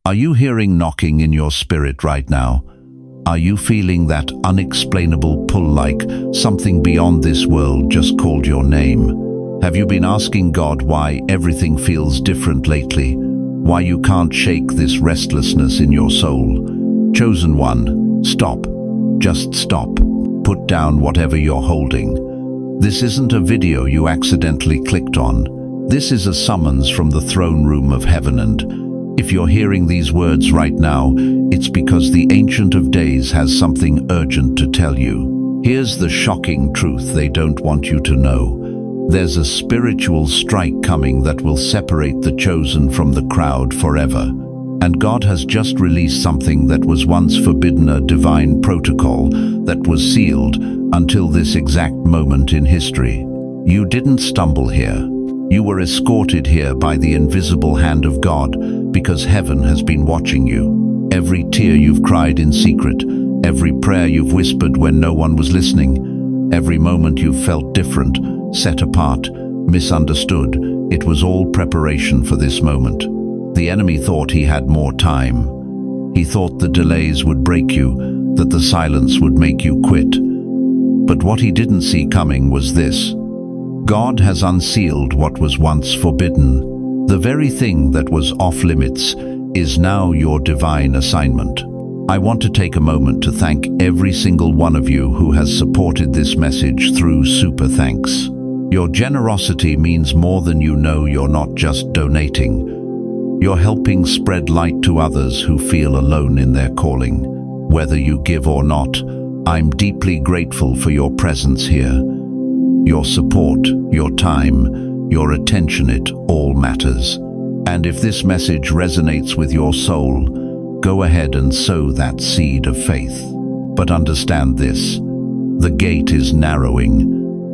Are you hearing knocking in your spirit right now? Are you feeling that unexplainable pull, like something beyond this world just called your name? Have you been asking God why everything feels different lately? Why you can't shake this restlessness in your soul? Chosen one, stop. Just stop. Put down whatever you're holding. This isn't a video you accidentally clicked on. This is a summons from the throne room of heaven, and if you're hearing these words right now, it's because the Ancient of Days has something urgent to tell you. Here's the shocking truth they don't want you to know. There's a spiritual strike coming that will separate the chosen from the crowd forever. And God has just released something that was once forbidden, a divine protocol that was sealed until this exact moment in history. You didn't stumble here. You were escorted here by the invisible hand of God, because heaven has been watching you. Every tear you've cried in secret, every prayer you've whispered when no one was listening, every moment you've felt different, set apart, misunderstood, it was all preparation for this moment. The enemy thought he had more time. He thought the delays would break you, that the silence would make you quit. But what he didn't see coming was this. God has unsealed what was once forbidden. The very thing that was off limits is now your divine assignment. I want to take a moment to thank every single one of you who has supported this message through Super Thanks. Your generosity means more than you know. You're not just donating. You're helping spread light to others who feel alone in their calling. Whether you give or not, I'm deeply grateful for your presence here. Your support, your time, your attention, it all matters. And if this message resonates with your soul, go ahead and sow that seed of faith. But understand this, the gate is narrowing.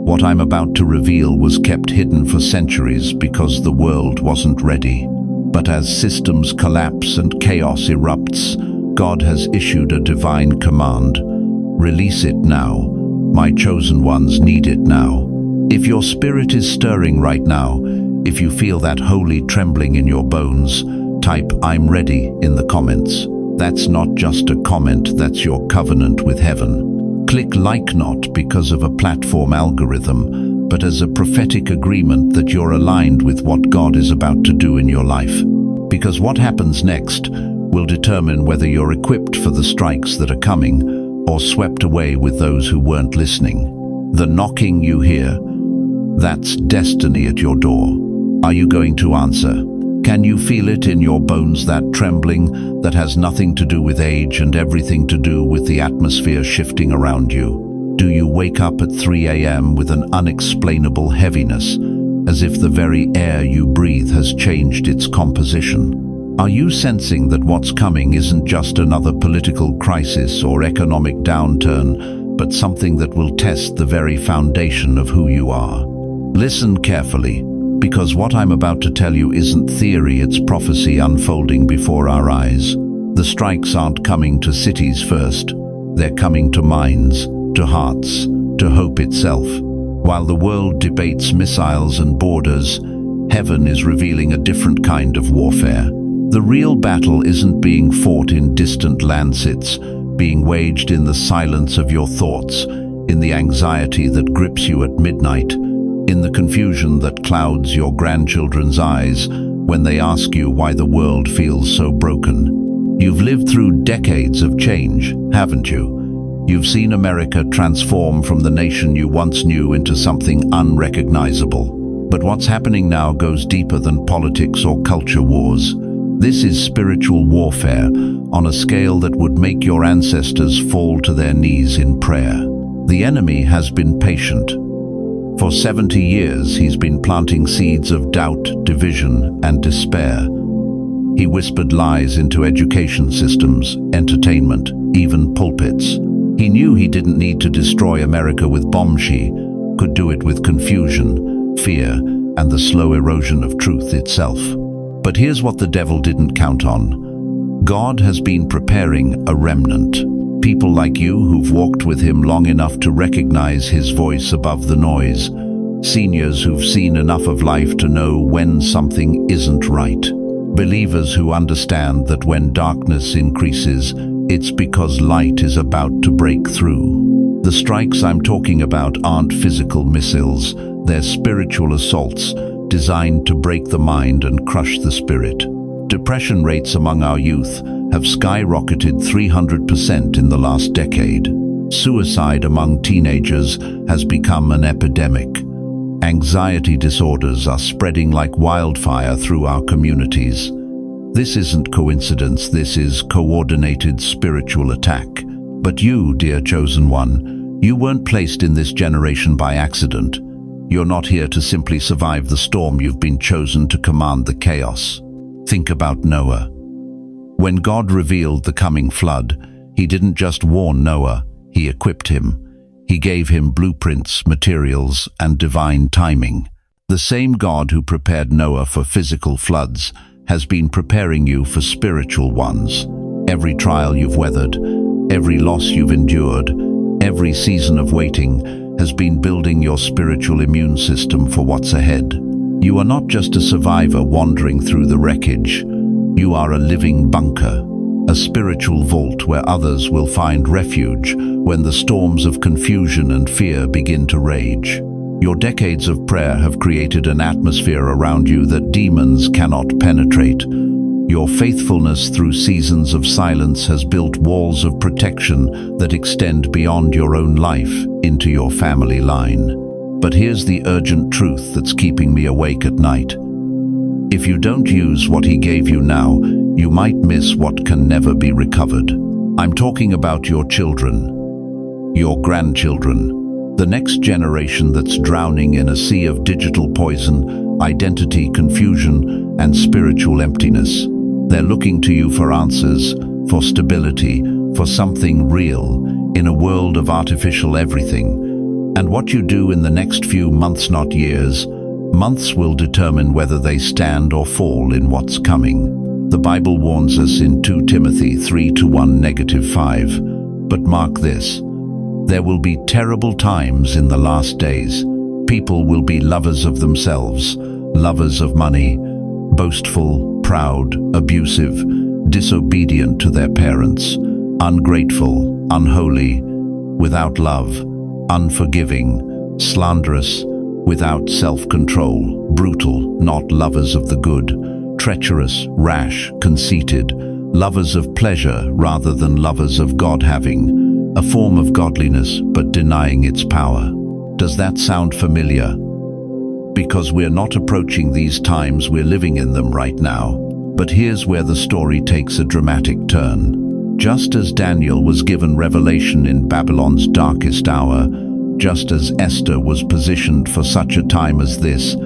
What I'm about to reveal was kept hidden for centuries because the world wasn't ready. But as systems collapse and chaos erupts, God has issued a divine command. Release it now. My chosen ones need it now. If your spirit is stirring right now, if you feel that holy trembling in your bones, type "I'm ready" in the comments. That's not just a comment, that's your covenant with heaven. Click like not because of a platform algorithm, but as a prophetic agreement that you're aligned with what God is about to do in your life. Because what happens next will determine whether you're equipped for the strikes that are coming or swept away with those who weren't listening. The knocking you hear, that's destiny at your door. Are you going to answer? Can you feel it in your bones, that trembling that has nothing to do with age and everything to do with the atmosphere shifting around you? Do you wake up at 3 a.m. with an unexplainable heaviness, as if the very air you breathe has changed its composition? Are you sensing that what's coming isn't just another political crisis or economic downturn, but something that will test the very foundation of who you are? Listen carefully, because what I'm about to tell you isn't theory, it's prophecy unfolding before our eyes. The strikes aren't coming to cities first, they're coming to minds, to hearts, to hope itself. While the world debates missiles and borders, heaven is revealing a different kind of warfare. The real battle isn't being fought in distant lands, it's being waged in the silence of your thoughts, in the anxiety that grips you at midnight, in the confusion that clouds your grandchildren's eyes when they ask you why the world feels so broken. You've lived through decades of change, haven't you? You've seen America transform from the nation you once knew into something unrecognizable. But what's happening now goes deeper than politics or culture wars. This is spiritual warfare on a scale that would make your ancestors fall to their knees in prayer. The enemy has been patient. For 70 years, he's been planting seeds of doubt, division, and despair. He whispered lies into education systems, entertainment, even pulpits. He knew he didn't need to destroy America with bombs. He could do it with confusion, fear, and the slow erosion of truth itself. But here's what the devil didn't count on. God has been preparing a remnant. People like you who've walked with him long enough to recognize his voice above the noise. Seniors who've seen enough of life to know when something isn't right. Believers who understand that when darkness increases, it's because light is about to break through. The strikes I'm talking about aren't physical missiles, they're spiritual assaults designed to break the mind and crush the spirit. Depression rates among our youth have skyrocketed 300% in the last decade. Suicide among teenagers has become an epidemic. Anxiety disorders are spreading like wildfire through our communities. This isn't coincidence, this is coordinated spiritual attack. But you, dear chosen one, you weren't placed in this generation by accident. You're not here to simply survive the storm, you've been chosen to command the chaos. Think about Noah. When God revealed the coming flood, he didn't just warn Noah, he equipped him. He gave him blueprints, materials, and divine timing. The same God who prepared Noah for physical floods has been preparing you for spiritual ones. Every trial you've weathered, every loss you've endured, every season of waiting has been building your spiritual immune system for what's ahead. You are not just a survivor wandering through the wreckage. You are a living bunker, a spiritual vault where others will find refuge when the storms of confusion and fear begin to rage. Your decades of prayer have created an atmosphere around you that demons cannot penetrate. Your faithfulness through seasons of silence has built walls of protection that extend beyond your own life into your family line. But here's the urgent truth that's keeping me awake at night. If you don't use what he gave you now, you might miss what can never be recovered. I'm talking about your children, your grandchildren, the next generation that's drowning in a sea of digital poison, identity confusion, and spiritual emptiness. They're looking to you for answers, for stability, for something real, in a world of artificial everything. And what you do in the next few months, not years, months will determine whether they stand or fall in what's coming. The Bible warns us in 2 Timothy 3:1-5. But mark this, there will be terrible times in the last days. People will be lovers of themselves, lovers of money, boastful, proud, abusive, disobedient to their parents, ungrateful, unholy, without love, unforgiving, slanderous, without self-control, brutal, not lovers of the good, treacherous, rash, conceited, lovers of pleasure rather than lovers of God, having a form of godliness but denying its power. Does that sound familiar? Because we're not approaching these times, we're living in them right now. But here's where the story takes a dramatic turn. Just as Daniel was given revelation in Babylon's darkest hour, just as Esther was positioned for such a time as this,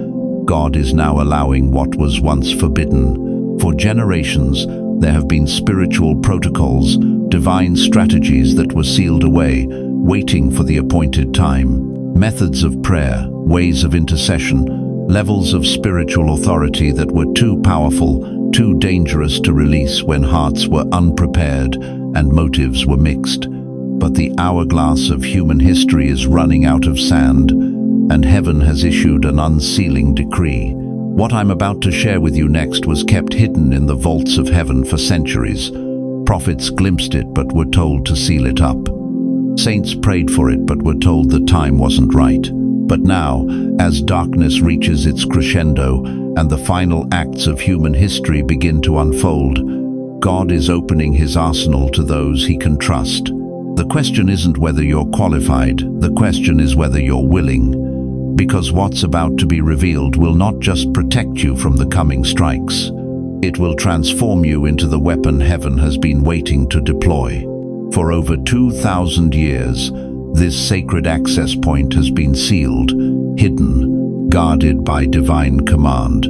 God is now allowing what was once forbidden. For generations, there have been spiritual protocols, divine strategies that were sealed away, waiting for the appointed time. Methods of prayer, ways of intercession, levels of spiritual authority that were too powerful, too dangerous to release when hearts were unprepared and motives were mixed. But the hourglass of human history is running out of sand, and heaven has issued an unsealing decree. What I'm about to share with you next was kept hidden in the vaults of heaven for centuries. Prophets glimpsed it but were told to seal it up. Saints prayed for it but were told the time wasn't right. But now, as darkness reaches its crescendo and the final acts of human history begin to unfold, God is opening his arsenal to those he can trust. The question isn't whether you're qualified, the question is whether you're willing. Because what's about to be revealed will not just protect you from the coming strikes. It will transform you into the weapon heaven has been waiting to deploy. For over 2,000 years, this sacred access point has been sealed, hidden, guarded by divine command.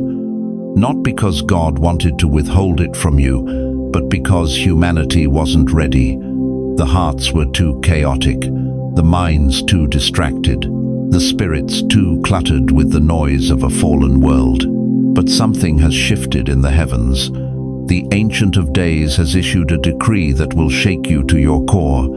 Not because God wanted to withhold it from you, but because humanity wasn't ready. The hearts were too chaotic, the minds too distracted, the spirits too cluttered with the noise of a fallen world. But something has shifted in the heavens. The Ancient of Days has issued a decree that will shake you to your core.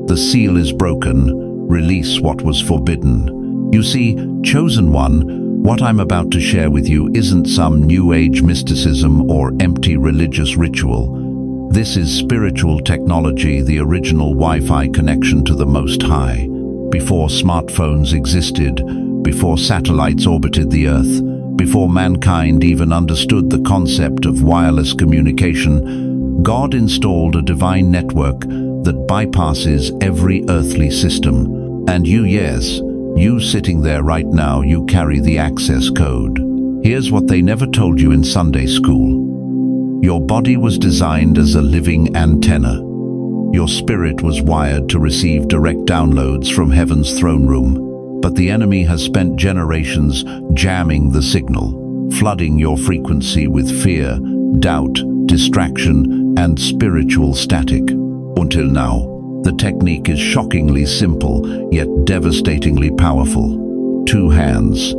The seal is broken. Release what was forbidden. You see, chosen one, What I'm about to share with you isn't some New Age mysticism or empty religious ritual. This is spiritual technology, the original Wi-Fi connection to the Most High. Before smartphones existed, before satellites orbited the Earth, before mankind even understood the concept of wireless communication, God installed a divine network that bypasses every earthly system. And you sitting there right now, you carry the access code. Here's what they never told you in Sunday school. Your body was designed as a living antenna. Your spirit was wired to receive direct downloads from heaven's throne room. But the enemy has spent generations jamming the signal, flooding your frequency with fear, doubt, distraction, and spiritual static. Until now, the technique is shockingly simple, yet devastatingly powerful. 2 hands.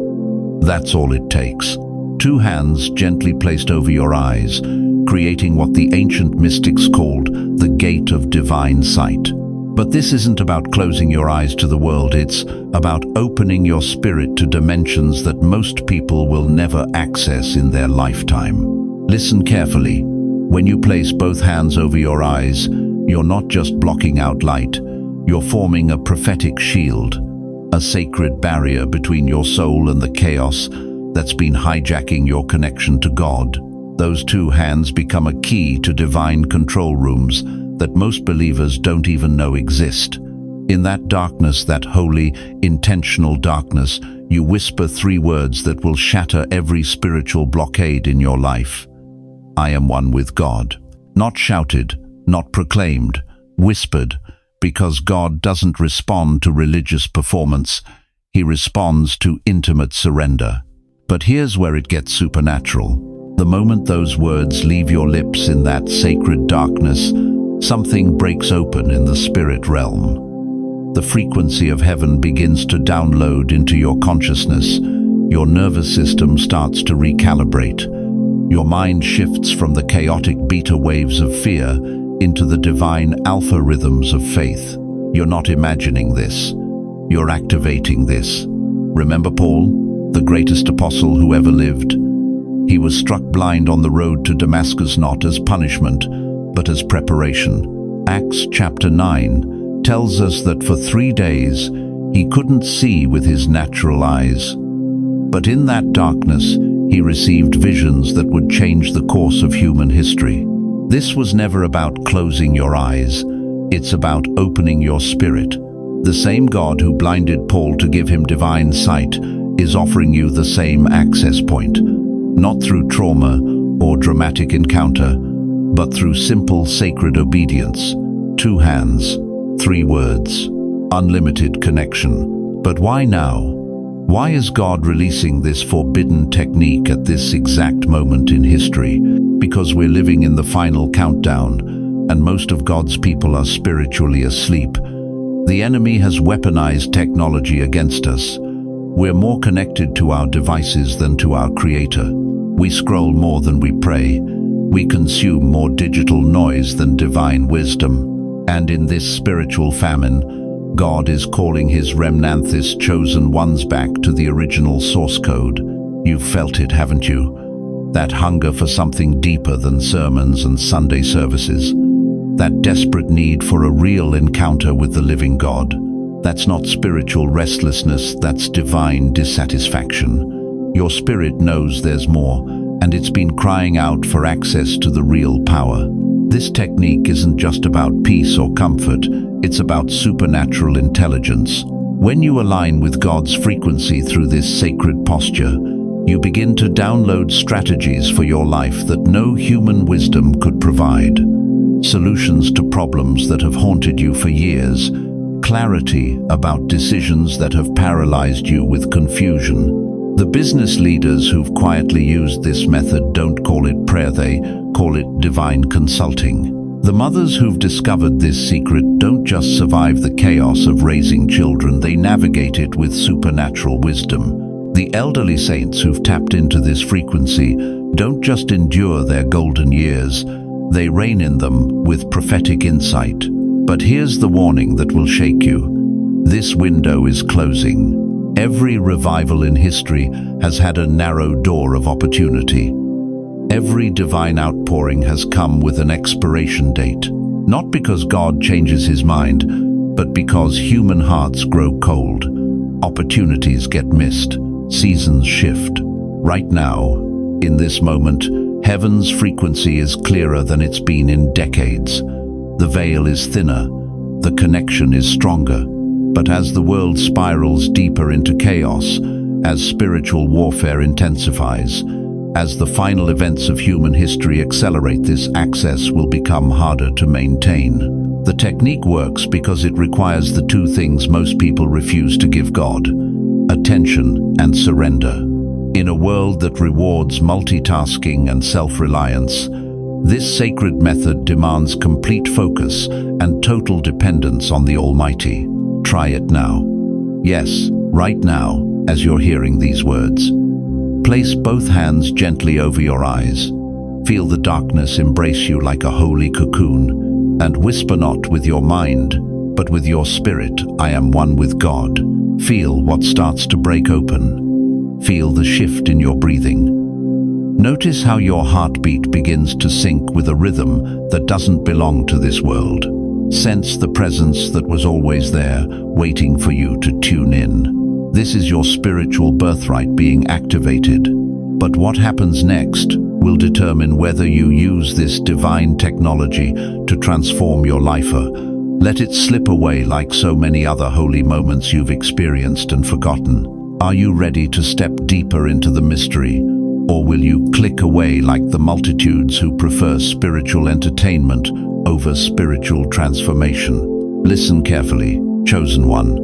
That's all it takes. 2 hands gently placed over your eyes, creating what the ancient mystics called the gate of divine sight. But this isn't about closing your eyes to the world, it's about opening your spirit to dimensions that most people will never access in their lifetime. Listen carefully. When you place both hands over your eyes, you're not just blocking out light, you're forming a prophetic shield, a sacred barrier between your soul and the chaos that's been hijacking your connection to God. Those 2 hands become a key to divine control rooms that most believers don't even know exist. In that darkness, that holy, intentional darkness, you whisper 3 words that will shatter every spiritual blockade in your life. I am one with God. Not shouted, not proclaimed, whispered, because God doesn't respond to religious performance. He responds to intimate surrender. But here's where it gets supernatural. The moment those words leave your lips in that sacred darkness, something breaks open in the spirit realm. The frequency of heaven begins to download into your consciousness. Your nervous system starts to recalibrate. Your mind shifts from the chaotic beta waves of fear into the divine alpha rhythms of faith. You're not imagining this. You're activating this. Remember Paul, the greatest apostle who ever lived? He was struck blind on the road to Damascus, not as punishment, but as preparation. Acts chapter 9 tells us that for 3 days he couldn't see with his natural eyes. But in that darkness, he received visions that would change the course of human history. This was never about closing your eyes. It's about opening your spirit. The same God who blinded Paul to give him divine sight is offering you the same access point, not through trauma or dramatic encounter, but through simple sacred obedience. 2 hands, 3 words, unlimited connection. But why now? Why is God releasing this forbidden technique at this exact moment in history? Because we're living in the final countdown, and most of God's people are spiritually asleep. The enemy has weaponized technology against us. We're more connected to our devices than to our Creator. We scroll more than we pray. We consume more digital noise than divine wisdom. And in this spiritual famine, God is calling his remnant, his chosen ones, back to the original source code. You've felt it, haven't you? That hunger for something deeper than sermons and Sunday services. That desperate need for a real encounter with the living God. That's not spiritual restlessness, that's divine dissatisfaction. Your spirit knows there's more, and it's been crying out for access to the real power. This technique isn't just about peace or comfort, it's about supernatural intelligence. When you align with God's frequency through this sacred posture, you begin to download strategies for your life that no human wisdom could provide. Solutions to problems that have haunted you for years, clarity about decisions that have paralyzed you with confusion. The business leaders who've quietly used this method don't call it prayer, they call it divine consulting. The mothers who've discovered this secret don't just survive the chaos of raising children, they navigate it with supernatural wisdom. The elderly saints who've tapped into this frequency don't just endure their golden years, they reign in them with prophetic insight. But here's the warning that will shake you. This window is closing. Every revival in history has had a narrow door of opportunity. Every divine outpouring has come with an expiration date, not because God changes his mind, but because human hearts grow cold. Opportunities get missed, seasons shift. Right now, in this moment, heaven's frequency is clearer than it's been in decades. The veil is thinner, the connection is stronger. But as the world spirals deeper into chaos, as spiritual warfare intensifies, as the final events of human history accelerate, this access will become harder to maintain. The technique works because it requires the two things most people refuse to give God: attention and surrender. In a world that rewards multitasking and self-reliance, this sacred method demands complete focus and total dependence on the Almighty. Try it now. Yes, right now, as you're hearing these words. Place both hands gently over your eyes. Feel the darkness embrace you like a holy cocoon, and whisper not with your mind, but with your spirit, "I am one with God." Feel what starts to break open. Feel the shift in your breathing. Notice how your heartbeat begins to sync with a rhythm that doesn't belong to this world. Sense the presence that was always there, waiting for you to tune in. This is your spiritual birthright being activated. But what happens next will determine whether you use this divine technology to transform your life or let it slip away like so many other holy moments you've experienced and forgotten. Are you ready to step deeper into the mystery, or will you click away like the multitudes who prefer spiritual entertainment over spiritual transformation? Listen carefully, chosen one.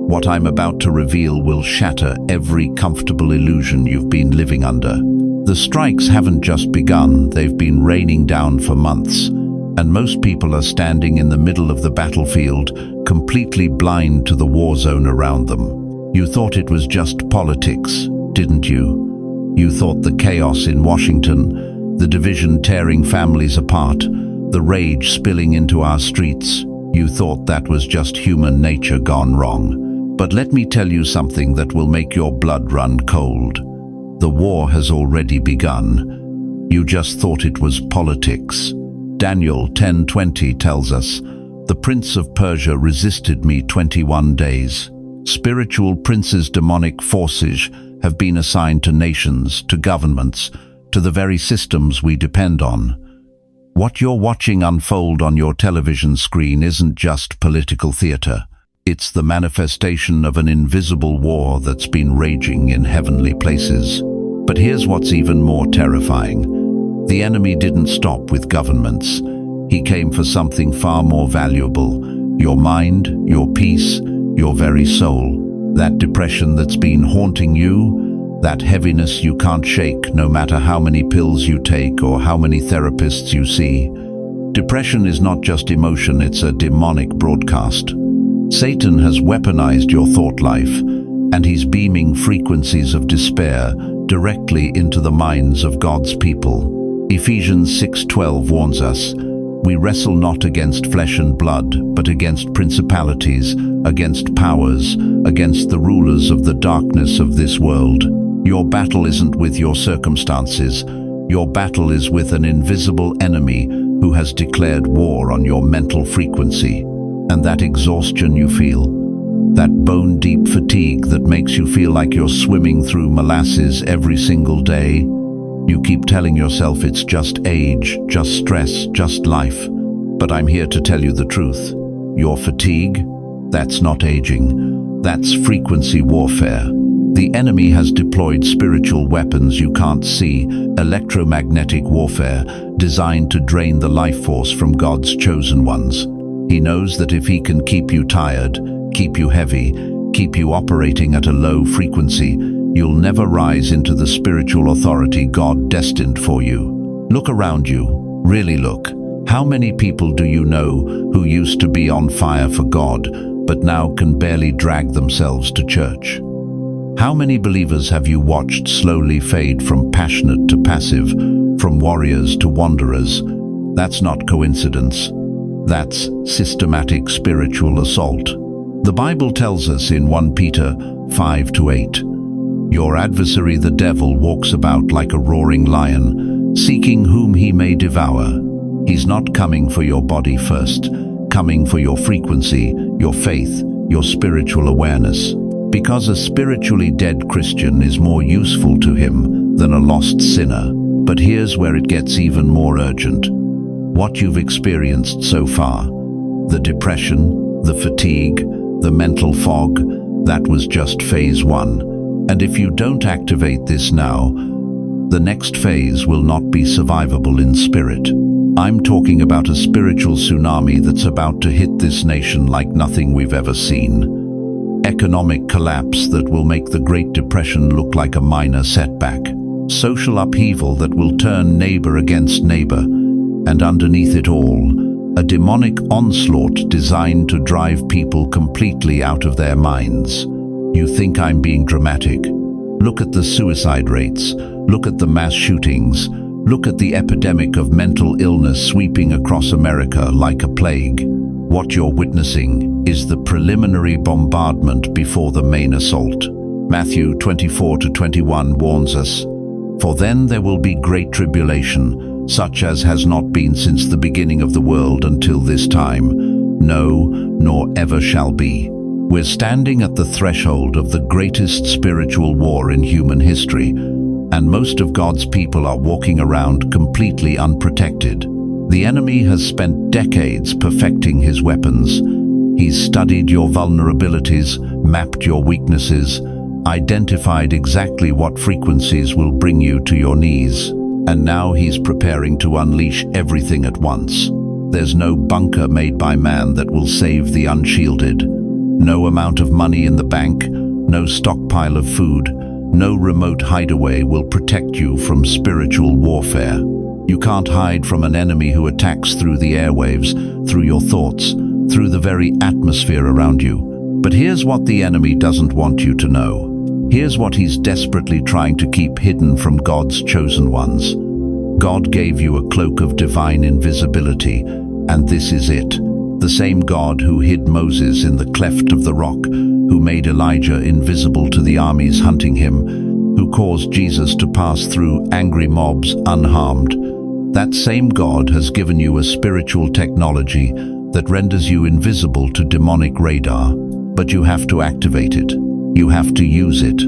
What I'm about to reveal will shatter every comfortable illusion you've been living under. The strikes haven't just begun, they've been raining down for months, and most people are standing in the middle of the battlefield, completely blind to the war zone around them. You thought it was just politics, didn't you? You thought the chaos in Washington, the division tearing families apart, the rage spilling into our streets, you thought that was just human nature gone wrong. But let me tell you something that will make your blood run cold. The war has already begun. You just thought it was politics. Daniel 10:20 tells us, "The prince of Persia resisted me 21 days." Spiritual princes' demonic forces have been assigned to nations, to governments, to the very systems we depend on. What you're watching unfold on your television screen isn't just political theater. It's the manifestation of an invisible war that's been raging in heavenly places. But here's what's even more terrifying. The enemy didn't stop with governments. He came for something far more valuable: your mind, your peace, your very soul. That depression that's been haunting you, that heaviness you can't shake no matter how many pills you take or how many therapists you see. Depression is not just emotion, it's a demonic broadcast. Satan has weaponized your thought life, and he's beaming frequencies of despair directly into the minds of God's people. Ephesians 6:12 warns us, "We wrestle not against flesh and blood, but against principalities, against powers, against the rulers of the darkness of this world." Your battle isn't with your circumstances. Your battle is with an invisible enemy who has declared war on your mental frequency. And that exhaustion you feel, that bone-deep fatigue that makes you feel like you're swimming through molasses every single day, you keep telling yourself it's just age, just stress, just life. But I'm here to tell you the truth. Your fatigue, that's not aging. That's frequency warfare. The enemy has deployed spiritual weapons you can't see, electromagnetic warfare, designed to drain the life force from God's chosen ones. He knows that if he can keep you tired, keep you heavy, keep you operating at a low frequency, you'll never rise into the spiritual authority God destined for you. Look around you. Really look. How many people do you know who used to be on fire for God, but now can barely drag themselves to church? How many believers have you watched slowly fade from passionate to passive, from warriors to wanderers? That's not coincidence. That's systematic spiritual assault. The Bible tells us in 1 Peter 5 to 8. Your adversary the devil walks about like a roaring lion, seeking whom he may devour. He's not coming for your body first, coming for your frequency, your faith, your spiritual awareness. Because a spiritually dead Christian is more useful to him than a lost sinner. But here's where it gets even more urgent. What you've experienced so far, the depression, the fatigue, the mental fog, that was just phase 1. And if you don't activate this now, the next phase will not be survivable in spirit. I'm talking about a spiritual tsunami that's about to hit this nation like nothing we've ever seen. Economic collapse that will make the Great Depression look like a minor setback. Social upheaval that will turn neighbor against neighbor. And underneath it all, a demonic onslaught designed to drive people completely out of their minds. You think I'm being dramatic? Look at the suicide rates. Look at the mass shootings. Look at the epidemic of mental illness sweeping across America like a plague. What you're witnessing is the preliminary bombardment before the main assault. Matthew 24-21 warns us, "For then there will be great tribulation, such as has not been since the beginning of the world until this time, no, nor ever shall be." We're standing at the threshold of the greatest spiritual war in human history, and most of God's people are walking around completely unprotected. The enemy has spent decades perfecting his weapons. He's studied your vulnerabilities, mapped your weaknesses, identified exactly what frequencies will bring you to your knees, and now he's preparing to unleash everything at once. There's no bunker made by man that will save the unshielded. No amount of money in the bank, no stockpile of food, no remote hideaway will protect you from spiritual warfare. You can't hide from an enemy who attacks through the airwaves, through your thoughts, through the very atmosphere around you. But here's what the enemy doesn't want you to know. Here's what he's desperately trying to keep hidden from God's chosen ones. God gave you a cloak of divine invisibility, and this is it. The same God who hid Moses in the cleft of the rock, who made Elijah invisible to the armies hunting him, who caused Jesus to pass through angry mobs unharmed. That same God has given you a spiritual technology that renders you invisible to demonic radar. But you have to activate it. You have to use it.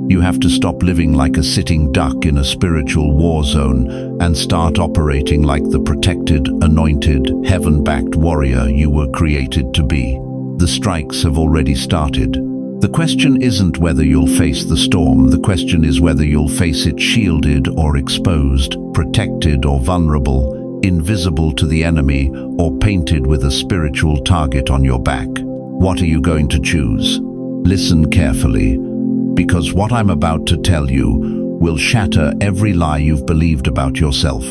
You have to stop living like a sitting duck in a spiritual war zone and start operating like the protected, anointed, heaven-backed warrior you were created to be. The strikes have already started. The question isn't whether you'll face the storm. The question is whether you'll face it shielded or exposed, protected or vulnerable, invisible to the enemy, or painted with a spiritual target on your back. What are you going to choose? Listen carefully, because what I'm about to tell you will shatter every lie you've believed about yourself.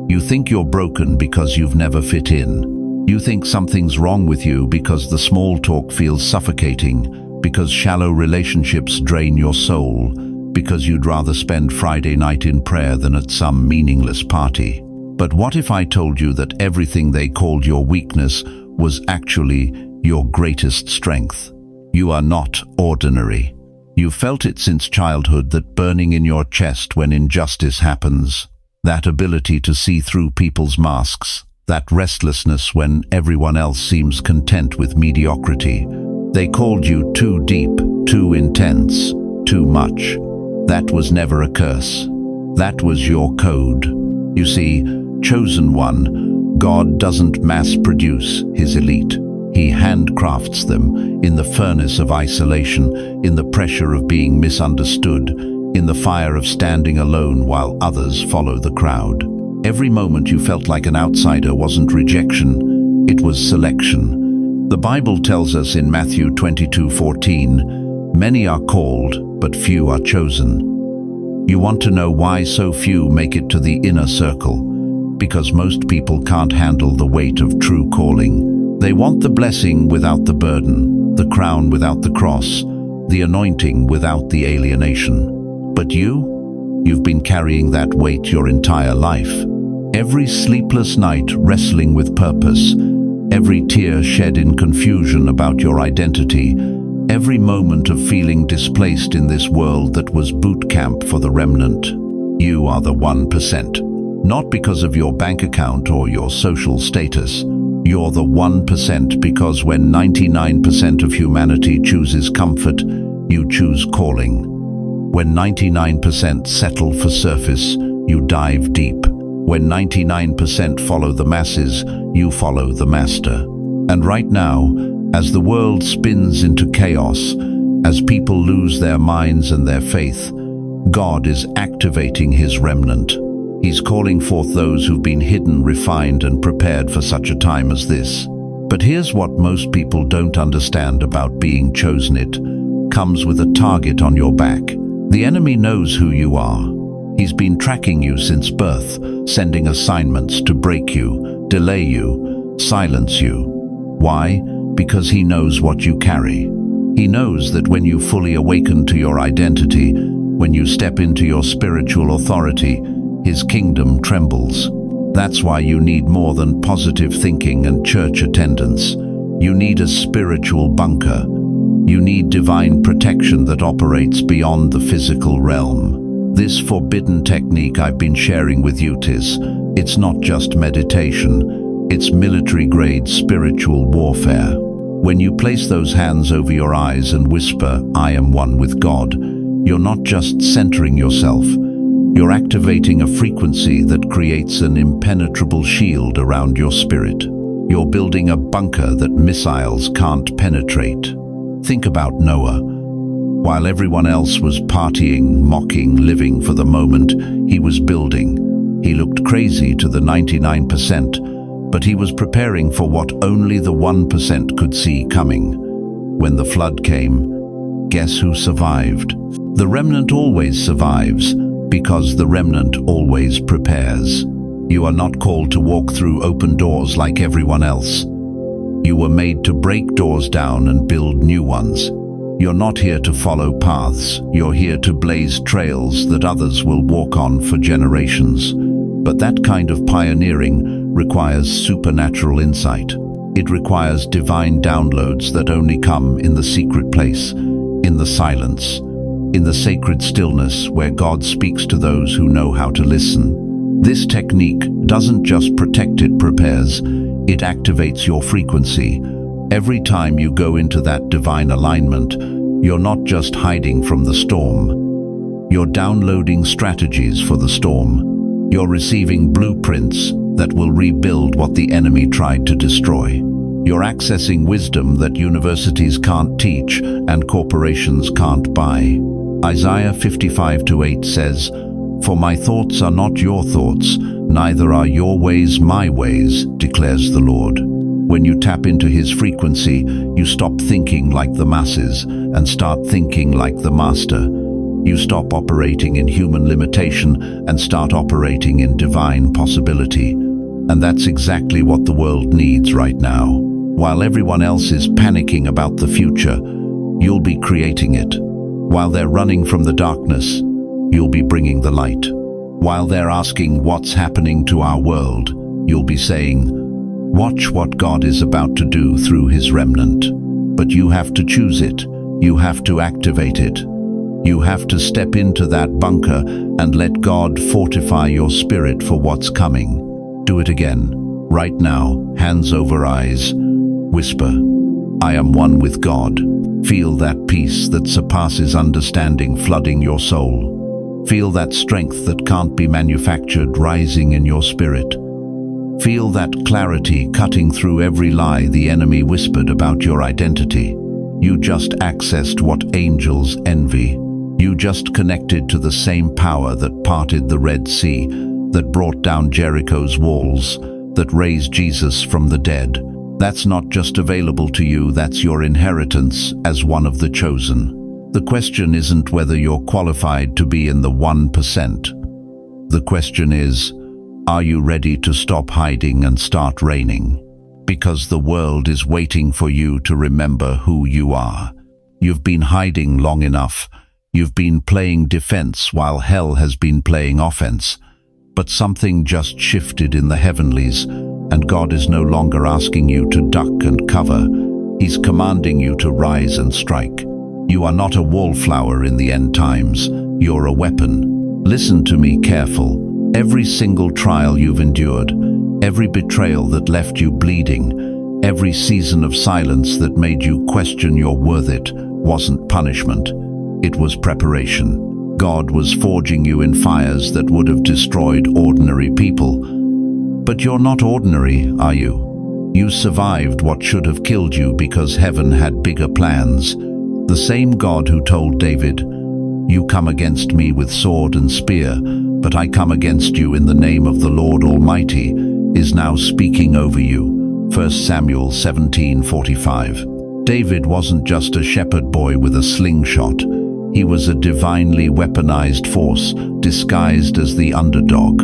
You think you're broken because you've never fit in. You think something's wrong with you because the small talk feels suffocating, because shallow relationships drain your soul, because you'd rather spend Friday night in prayer than at some meaningless party. But what if I told you that everything they called your weakness was actually your greatest strength? You are not ordinary. You've felt it since childhood, that burning in your chest when injustice happens, that ability to see through people's masks, that restlessness when everyone else seems content with mediocrity. They called you too deep, too intense, too much. That was never a curse. That was your code. You see, chosen one, God doesn't mass produce his elite. He handcrafts them in the furnace of isolation, in the pressure of being misunderstood, in the fire of standing alone while others follow the crowd. Every moment you felt like an outsider wasn't rejection, it was selection. The Bible tells us in Matthew 22:14, "Many are called, but few are chosen." You want to know why so few make it to the inner circle? Because most people can't handle the weight of true calling. They want the blessing without the burden, the crown without the cross, the anointing without the alienation. But you've been carrying that weight your entire life. Every sleepless night wrestling with purpose, every tear shed in confusion about your identity, Every moment of feeling displaced in this world that was boot camp for the remnant. You are the 1%. Not because of your bank account or your social status. You're the 1% because when 99% of humanity chooses comfort, you choose calling. When 99% settle for surface, you dive deep. When 99% follow the masses, you follow the master. And right now, as the world spins into chaos, as people lose their minds and their faith, God is activating his remnant. He's calling forth those who've been hidden, refined, and prepared for such a time as this. But here's what most people don't understand about being chosen. It comes with a target on your back. The enemy knows who you are. He's been tracking you since birth, sending assignments to break you, delay you, silence you. Why? Because he knows what you carry. He knows that when you fully awaken to your identity, when you step into your spiritual authority, his kingdom trembles. That's why you need more than positive thinking and church attendance. You need a spiritual bunker. You need divine protection that operates beyond the physical realm. This forbidden technique I've been sharing with you, it's not just meditation, it's military-grade spiritual warfare. When you place those hands over your eyes and whisper, "I am one with God," you're not just centering yourself, you're activating a frequency that creates an impenetrable shield around your spirit. You're building a bunker that missiles can't penetrate. Think about Noah. While everyone else was partying, mocking, living for the moment, he was building. He looked crazy to the 99%, but he was preparing for what only the 1% could see coming. When the flood came, guess who survived? The remnant always survives, because the remnant always prepares. You are not called to walk through open doors like everyone else. You were made to break doors down and build new ones. You're not here to follow paths. You're here to blaze trails that others will walk on for generations. But that kind of pioneering requires supernatural insight. It requires divine downloads that only come in the secret place, in the silence, in the sacred stillness where God speaks to those who know how to listen. This technique doesn't just protect, it prepares. It activates your frequency. Every time you go into that divine alignment, you're not just hiding from the storm. You're downloading strategies for the storm. You're receiving blueprints that will rebuild what the enemy tried to destroy. You're accessing wisdom that universities can't teach and corporations can't buy. Isaiah 55:8 says, "For my thoughts are not your thoughts, neither are your ways my ways, declares the Lord." When you tap into his frequency, you stop thinking like the masses and start thinking like the master. You stop operating in human limitation and start operating in divine possibility. And that's exactly what the world needs right now. While everyone else is panicking about the future, you'll be creating it. While they're running from the darkness, you'll be bringing the light. While they're asking what's happening to our world, you'll be saying, watch what God is about to do through his remnant. But you have to choose it. You have to activate it. You have to step into that bunker and let God fortify your spirit for what's coming. Do it again, right now, hands over eyes. Whisper, "I am one with God." Feel that peace that surpasses understanding flooding your soul. Feel that strength that can't be manufactured rising in your spirit. Feel that clarity cutting through every lie the enemy whispered about your identity. You just accessed what angels envy. You just connected to the same power that parted the Red Sea, that brought down Jericho's walls, that raised Jesus from the dead. That's not just available to you, that's your inheritance as one of the chosen. The question isn't whether you're qualified to be in the 1%. The question is, are you ready to stop hiding and start reigning? Because the world is waiting for you to remember who you are. You've been hiding long enough. You've been playing defense while hell has been playing offense. But something just shifted in the heavenlies, and God is no longer asking you to duck and cover. He's commanding you to rise and strike. You are not a wallflower in the end times. You're a weapon. Listen to me careful. Every single trial you've endured, every betrayal that left you bleeding, every season of silence that made you question your worth, it wasn't punishment. It was preparation. God was forging you in fires that would have destroyed ordinary people. But you're not ordinary, are you? You survived what should have killed you because heaven had bigger plans. The same God who told David, "You come against me with sword and spear, but I come against you in the name of the Lord Almighty," is now speaking over you. 1 Samuel 17:45. David wasn't just a shepherd boy with a slingshot. He was a divinely weaponized force, disguised as the underdog.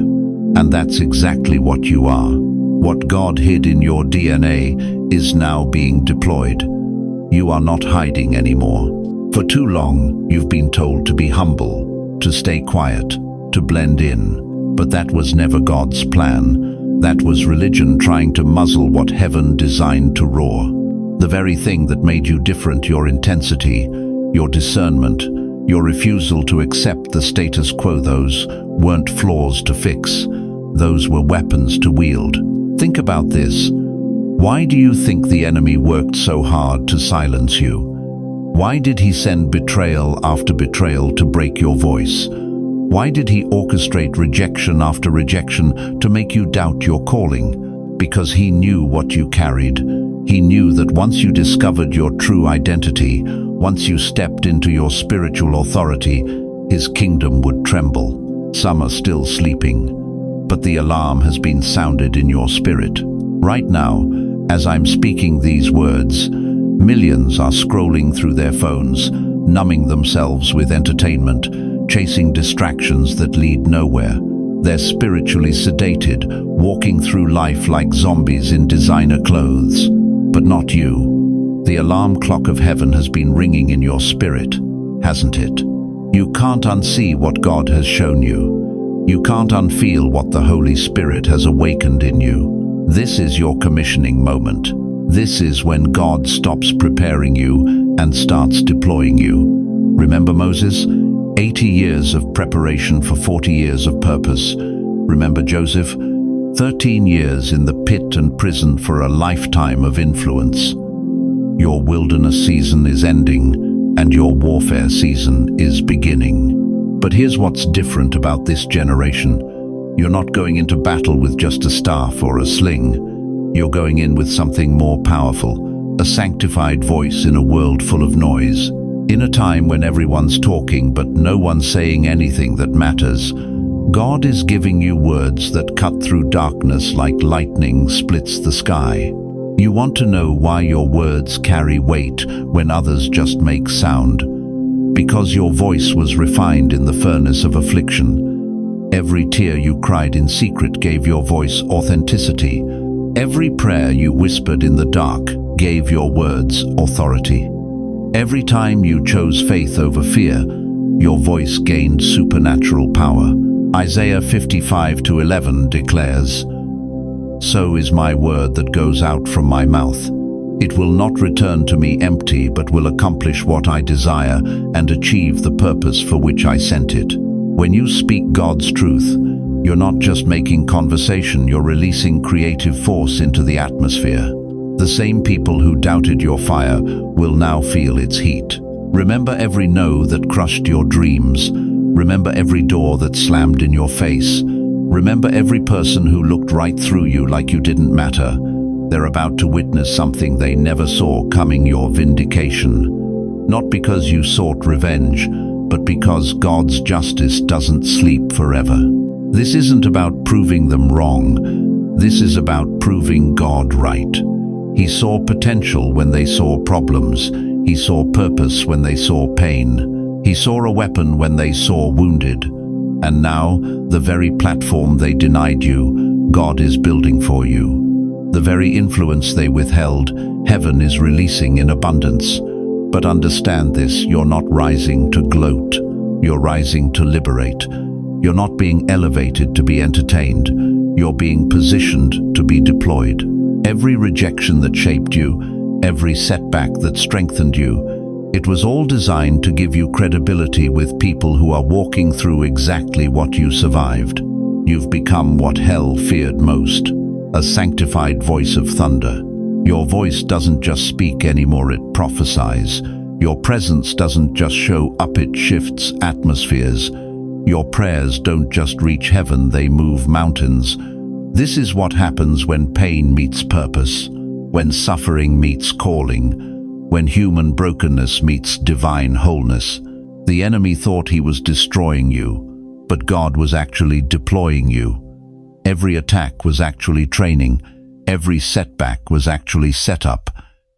And that's exactly what you are. What God hid in your DNA is now being deployed. You are not hiding anymore. For too long, you've been told to be humble, to stay quiet, to blend in. But that was never God's plan. That was religion trying to muzzle what heaven designed to roar. The very thing that made you different, your intensity, your discernment, your refusal to accept the status quo, those weren't flaws to fix. Those were weapons to wield. Think about this. Why do you think the enemy worked so hard to silence you? Why did he send betrayal after betrayal to break your voice? Why did he orchestrate rejection after rejection to make you doubt your calling? Because he knew what you carried. He knew that once you discovered your true identity, once you stepped into your spiritual authority, his kingdom would tremble. Some are still sleeping, but the alarm has been sounded in your spirit. Right now, as I'm speaking these words, millions are scrolling through their phones, numbing themselves with entertainment, chasing distractions that lead nowhere. They're spiritually sedated, walking through life like zombies in designer clothes. But not you. The alarm clock of heaven has been ringing in your spirit, hasn't it? You can't unsee what God has shown you. You can't unfeel what the Holy Spirit has awakened in you. This is your commissioning moment. This is when God stops preparing you and starts deploying you. Remember Moses? 80 years of preparation for 40 years of purpose. Remember Joseph? 13 years in the pit and prison for a lifetime of influence. Your wilderness season is ending, and your warfare season is beginning. But here's what's different about this generation. You're not going into battle with just a staff or a sling. You're going in with something more powerful, a sanctified voice in a world full of noise. In a time when everyone's talking but no one's saying anything that matters, God is giving you words that cut through darkness like lightning splits the sky. You want to know why your words carry weight when others just make sound? Because your voice was refined in the furnace of affliction. Every tear you cried in secret gave your voice authenticity. Every prayer you whispered in the dark gave your words authority. Every time you chose faith over fear, your voice gained supernatural power. Isaiah 55:11 declares, "So is my word that goes out from my mouth. It will not return to me empty, but will accomplish what I desire and achieve the purpose for which I sent it." When you speak God's truth, you're not just making conversation, you're releasing creative force into the atmosphere. The same people who doubted your fire will now feel its heat. Remember every no that crushed your dreams. Remember every door that slammed in your face. Remember every person who looked right through you like you didn't matter. They're about to witness something they never saw coming, your vindication. Not because you sought revenge, but because God's justice doesn't sleep forever. This isn't about proving them wrong. This is about proving God right. He saw potential when they saw problems. He saw purpose when they saw pain. He saw a weapon when they saw wounded. And now, the very platform they denied you, God is building for you. The very influence they withheld, heaven is releasing in abundance. But understand this, you're not rising to gloat. You're rising to liberate. You're not being elevated to be entertained. You're being positioned to be deployed. Every rejection that shaped you, every setback that strengthened you. It was all designed to give you credibility with people who are walking through exactly what you survived. You've become what hell feared most, a sanctified voice of thunder. Your voice doesn't just speak anymore, it prophesies. Your presence doesn't just show up, it shifts atmospheres. Your prayers don't just reach heaven, they move mountains. This is what happens when pain meets purpose, when suffering meets calling, when human brokenness meets divine wholeness. The enemy thought he was destroying you, but God was actually deploying you. Every attack was actually training. Every setback was actually setup.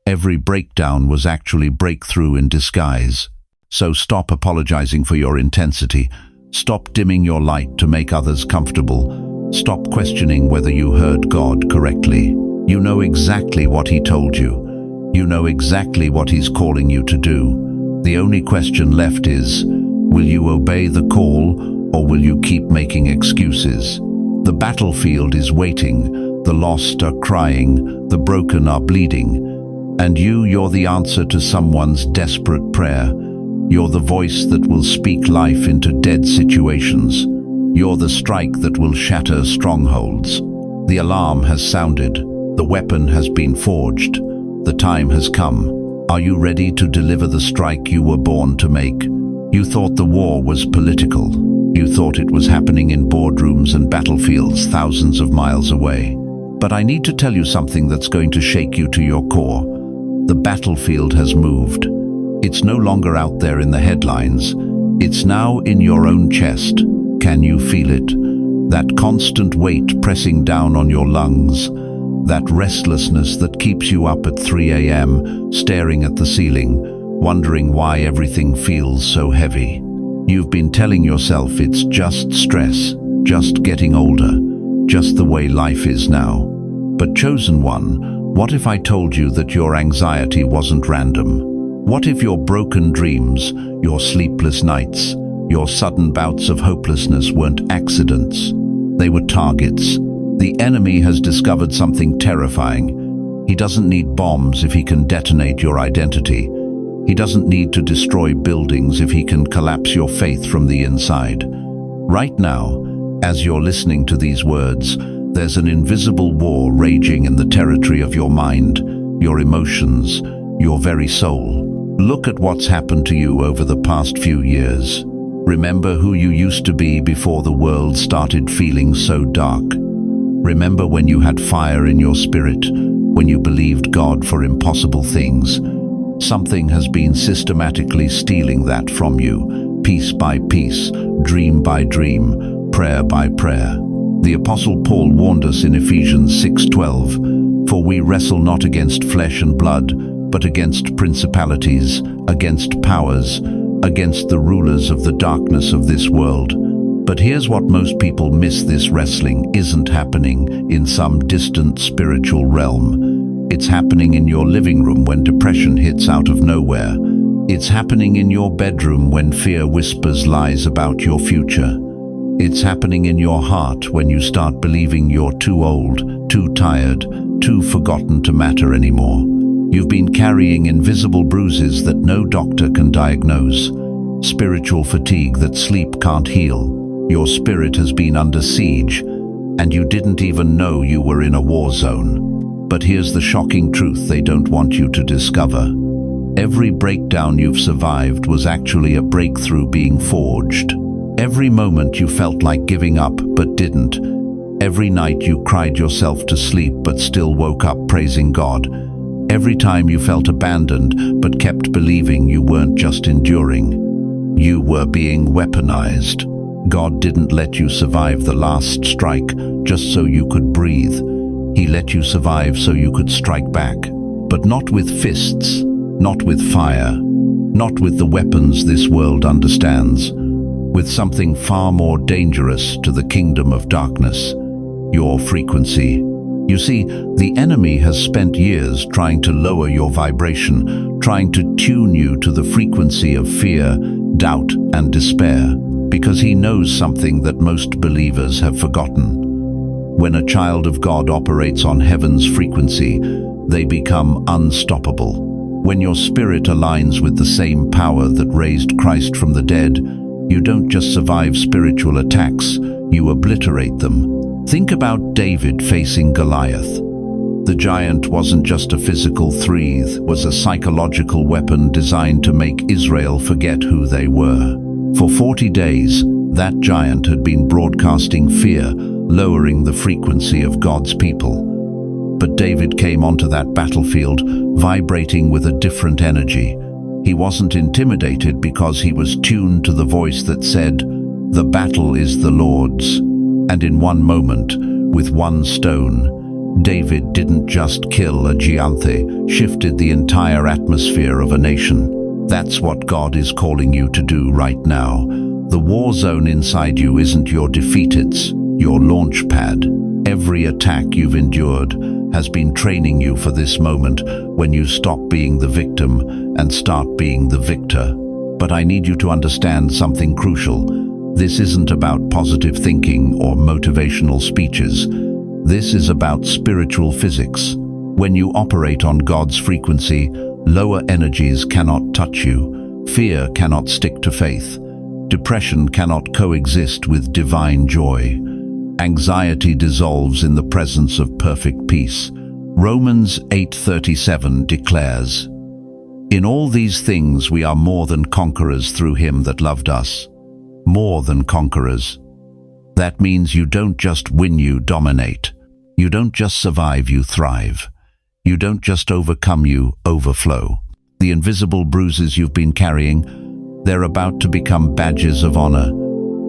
Every breakdown was actually breakthrough in disguise. So stop apologizing for your intensity. Stop dimming your light to make others comfortable. Stop questioning whether you heard God correctly. You know exactly what He told you. You know exactly what He's calling you to do. The only question left is, will you obey the call, or will you keep making excuses? The battlefield is waiting. The lost are crying. The broken are bleeding. And you're the answer to someone's desperate prayer. You're the voice that will speak life into dead situations. You're the strike that will shatter strongholds. The alarm has sounded. The weapon has been forged. The time has come. Are you ready to deliver the strike you were born to make? You thought the war was political. You thought it was happening in boardrooms and battlefields thousands of miles away. But I need to tell you something that's going to shake you to your core. The battlefield has moved. It's no longer out there in the headlines. It's now in your own chest. Can you feel it? That constant weight pressing down on your lungs. That restlessness that keeps you up at 3 a.m., staring at the ceiling, wondering why everything feels so heavy. You've been telling yourself it's just stress, just getting older, just the way life is now. But chosen one, what if I told you that your anxiety wasn't random? What if your broken dreams, your sleepless nights, your sudden bouts of hopelessness weren't accidents? They were targets. The enemy has discovered something terrifying. He doesn't need bombs if he can detonate your identity. He doesn't need to destroy buildings if he can collapse your faith from the inside. Right now, as you're listening to these words, there's an invisible war raging in the territory of your mind, your emotions, your very soul. Look at what's happened to you over the past few years. Remember who you used to be before the world started feeling so dark. Remember when you had fire in your spirit, when you believed God for impossible things. Something has been systematically stealing that from you, piece by piece, dream by dream, prayer by prayer. The Apostle Paul warned us in Ephesians 6:12, "For we wrestle not against flesh and blood, but against principalities, against powers, against the rulers of the darkness of this world." But here's what most people miss: this wrestling isn't happening in some distant spiritual realm. It's happening in your living room when depression hits out of nowhere. It's happening in your bedroom when fear whispers lies about your future. It's happening in your heart when you start believing you're too old, too tired, too forgotten to matter anymore. You've been carrying invisible bruises that no doctor can diagnose, spiritual fatigue that sleep can't heal. Your spirit has been under siege, and you didn't even know you were in a war zone. But here's the shocking truth they don't want you to discover. Every breakdown you've survived was actually a breakthrough being forged. Every moment you felt like giving up but didn't. Every night you cried yourself to sleep but still woke up praising God. Every time you felt abandoned but kept believing you weren't just enduring. You were being weaponized. God didn't let you survive the last strike just so you could breathe. He let you survive so you could strike back. But not with fists, not with fire, not with the weapons this world understands. With something far more dangerous to the kingdom of darkness: your frequency. You see, the enemy has spent years trying to lower your vibration, trying to tune you to the frequency of fear, doubt, and despair, because he knows something that most believers have forgotten. When a child of God operates on heaven's frequency, they become unstoppable. When your spirit aligns with the same power that raised Christ from the dead, you don't just survive spiritual attacks, you obliterate them. Think about David facing Goliath. The giant wasn't just a physical threat, it was a psychological weapon designed to make Israel forget who they were. For 40 days, that giant had been broadcasting fear, lowering the frequency of God's people. But David came onto that battlefield, vibrating with a different energy. He wasn't intimidated because he was tuned to the voice that said, "The battle is the Lord's." And in one moment, with one stone, David didn't just kill a giant, shifted the entire atmosphere of a nation. That's what God is calling you to do right now. The war zone inside you isn't your defeat, it's your launch pad. Every attack you've endured has been training you for this moment when you stop being the victim and start being the victor. But I need you to understand something crucial. This isn't about positive thinking or motivational speeches. This is about spiritual physics. When you operate on God's frequency, lower energies cannot touch you. Fear cannot stick to faith. Depression cannot coexist with divine joy. Anxiety dissolves in the presence of perfect peace. Romans 8:37 declares, "In all these things we are more than conquerors through him that loved us." More than conquerors. That means you don't just win, you dominate. You don't just survive, you thrive. You don't just overcome, you overflow. The invisible bruises you've been carrying, they're about to become badges of honor.